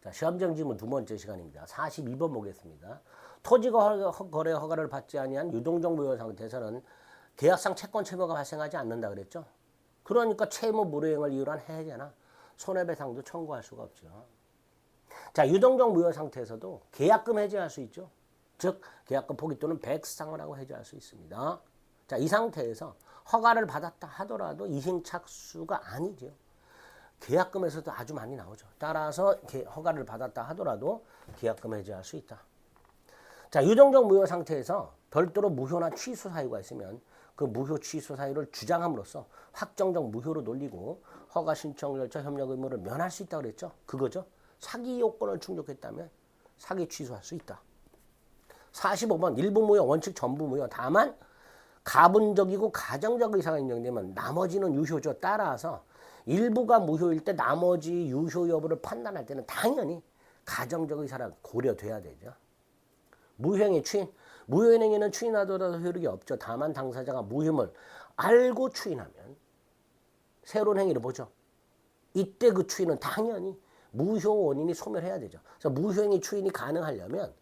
자, 시험정 질문 두 번째 시간입니다. 42번 보겠습니다. 토지가 거래 허가를 받지 아니한 유동적 무효 상태에서는 계약상 채권 채무가 발생하지 않는다 그랬죠. 그러니까 채무 무효행을 이유로 한 해제나 손해배상도 청구할 수가 없죠. 자, 유동적 무효 상태에서도 계약금 해제할 수 있죠. 즉 계약금 포기 또는 배상을 하고 해제할 수 있습니다. 자, 이 상태에서 허가를 받았다 하더라도 이행착수가 아니죠. 계약금에서도 아주 많이 나오죠. 따라서 허가를 받았다 하더라도 계약금 해제할 수 있다. 자, 유동적 무효 상태에서 별도로 무효나 취소 사유가 있으면 그 무효 취소 사유를 주장함으로써 확정적 무효로 돌리고 허가 신청 절차 협력 의무를 면할 수 있다고 그랬죠. 그거죠. 사기 요건을 충족했다면 사기 취소할 수 있다. 45번 일부 무효 원칙 전부 무효. 다만 가분적이고 가정적 의사가 인정되면 나머지는 유효죠. 따라서 일부가 무효일 때 나머지 유효 여부를 판단할 때는 당연히 가정적 의사가 고려돼야 되죠. 무효행위 추인. 무효행위는 추인하더라도 효력이 없죠. 다만 당사자가 무효임을 알고 추인하면 새로운 행위를 보죠. 이때 그 추인은 당연히 무효 원인이 소멸해야 되죠. 그래서 무효행위 추인이 가능하려면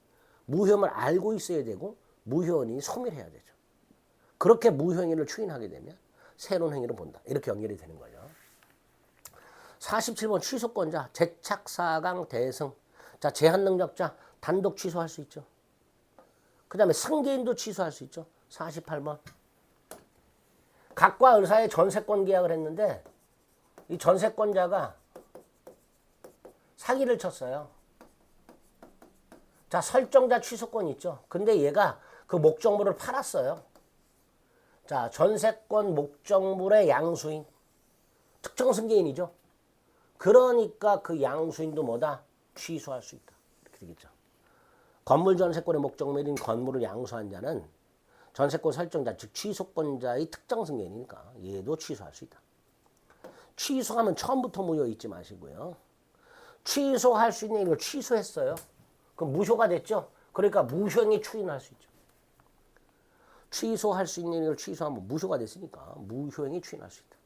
무효임을 알고 있어야 되고 무효 원인이 소멸해야 되죠. 그렇게 무효행위를 추인하게 되면 새로운 행위를 본다. 이렇게 연결이 되는 거죠. 47번 취소권자 재착사강 대승. 자, 제한능력자 단독 취소할 수 있죠. 그 다음에 승계인도 취소할 수 있죠. 48번 각과 의사의 전세권 계약을 했는데 이 전세권자가 사기를 쳤어요. 자, 설정자 취소권 있죠. 근데 얘가 그 목적물을 팔았어요. 자, 전세권 목적물의 양수인 특정 승계인이죠. 그러니까 그 양수인도 뭐다? 취소할 수 있다. 이렇게 되겠죠. 건물 전세권의 목적물인 건물을 양수한 자는 전세권 설정자, 즉 취소권자의 특정 승계인이니까 얘도 취소할 수 있다. 취소하면 처음부터 무효 잊지 마시고요. 취소할 수 있는 걸 취소했어요. 그럼 무효가 됐죠. 그러니까 무효행위 추인할 수 있죠. 취소할 수 있는 걸 취소하면 무효가 됐으니까 무효행위 추인할 수 있다.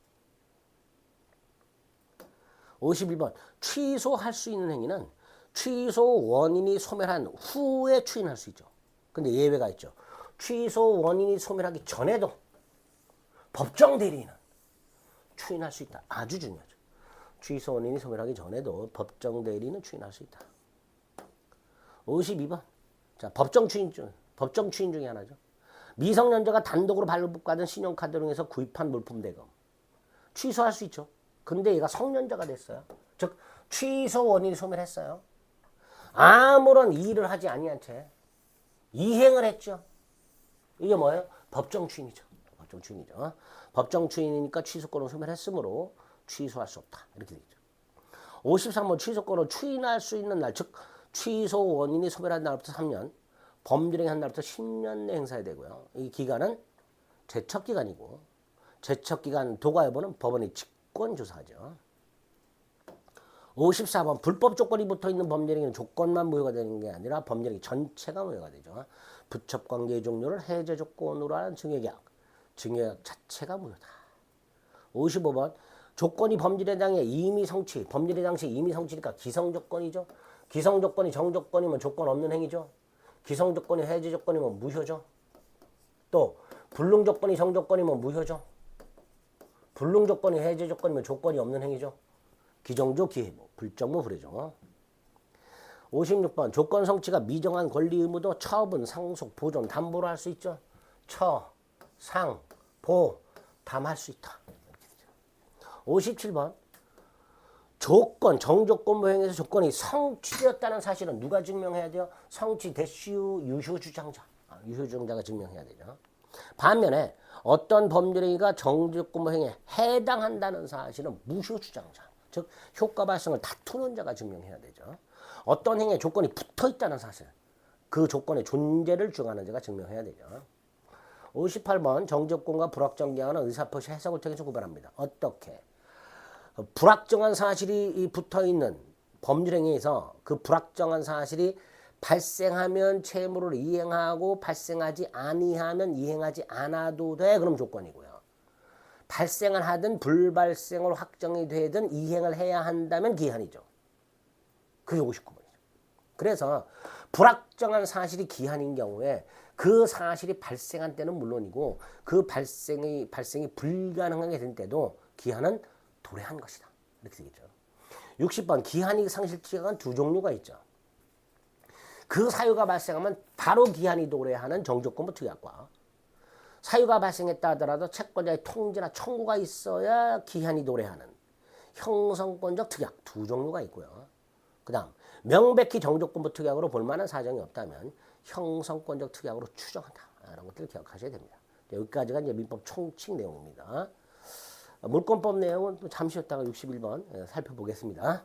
51번 취소할 수 있는 행위는 취소 원인이 소멸한 후에 추인할 수 있죠. 근데 예외가 있죠. 취소 원인이 소멸하기 전에도 법정 대리인은 추인할 수 있다. 아주 중요하죠. 취소 원인이 소멸하기 전에도 법정 대리인은 추인할 수 있다. 52번 자, 법정 추인 중에 하나죠. 미성년자가 단독으로 발급받은 신용카드로 해서 구입한 물품 대금 취소할 수 있죠. 근데 얘가 성년자가 됐어요. 즉 취소 원인이 소멸했어요. 아무런 일을 하지 아니한 채 이행을 했죠. 이게 뭐예요? 법정 추인이죠. 법정 추인이죠. 법정 추인이니까 취소권을 소멸했으므로 취소할 수 없다. 이렇게 되죠. 53번 취소권을 추인할 수 있는 날, 즉 취소 원인이 소멸한 날부터 3년, 범죄행위 한 날부터 10년 내 행사해야 되고요. 이 기간은 제척기간이고 제척기간 도과 여부는 법원이 직권조사하죠. 54번 불법 조건이 붙어있는 범죄행위는 조건만 무효가 되는 게 아니라 범죄행위 전체가 무효가 되죠. 부첩관계의 종료를 해제 조건으로 하는 증여계약, 증여계약 자체가 무효다. 55번 조건이 범죄의 당에 이미 성취, 범죄의 당시에 이미 성취니까 기성조건이죠. 기성조건이 정조건이면 조건 없는 행위죠. 기성조건이 해제 조건이면 무효죠. 또 불능조건이 정조건이면 무효죠. 불능조건이 해제 조건이면 조건이 없는 행위죠. 기정조, 기해부, 불정무, 불해죠. 56번 조건 성취가 미정한 권리 의무도 처분, 상속, 보존, 담보로 할 수 있죠. 처, 상, 보, 담할 수 있다. 57번 조건, 정조건 모형에서 조건이 성취되었다는 사실은 누가 증명해야 돼요? 성취, 대시유, 유효주장자. 유효주장자가 증명해야 되죠. 반면에 어떤 범죄행위가 정조건 모형에 해당한다는 사실은 무효주장자. 즉 효과 발생을 다투는 자가 증명해야 되죠. 어떤 행위에 조건이 붙어있다는 사실, 그 조건의 존재를 주장하는 자가 증명해야 되죠. 58번 정조건과 불확정 기한은 의사표시 해석을 통해서 구별합니다. 어떻게? 불확정한 사실이 붙어있는 법률행위에서 그 불확정한 사실이 발생하면 채무를 이행하고 발생하지 아니하면 이행하지 않아도 돼. 그럼 조건이고요. 발생을 하든 불발생으로 확정이 되든 이행을 해야 한다면 기한이죠. 그게 59번이죠. 그래서 불확정한 사실이 기한인 경우에 그 사실이 발생한 때는 물론이고 그 발생이 불가능하게 된 때도 기한은 도래한 것이다. 이렇게 되겠죠. 60번 기한이 상실치가 두 종류가 있죠. 그 사유가 발생하면 바로 기한이 도래하는 정조건부 특약과 사유가 발생했다 하더라도 채권자의 통지나 청구가 있어야 기한이 도래하는 형성권적 특약 두 종류가 있고요. 그 다음 명백히 정조건부 특약으로 볼 만한 사정이 없다면 형성권적 특약으로 추정한다. 이런 것들을 기억하셔야 됩니다. 여기까지가 이제 민법 총칙 내용입니다. 물권법 내용은 또 잠시 쉬었다가 61번 살펴보겠습니다.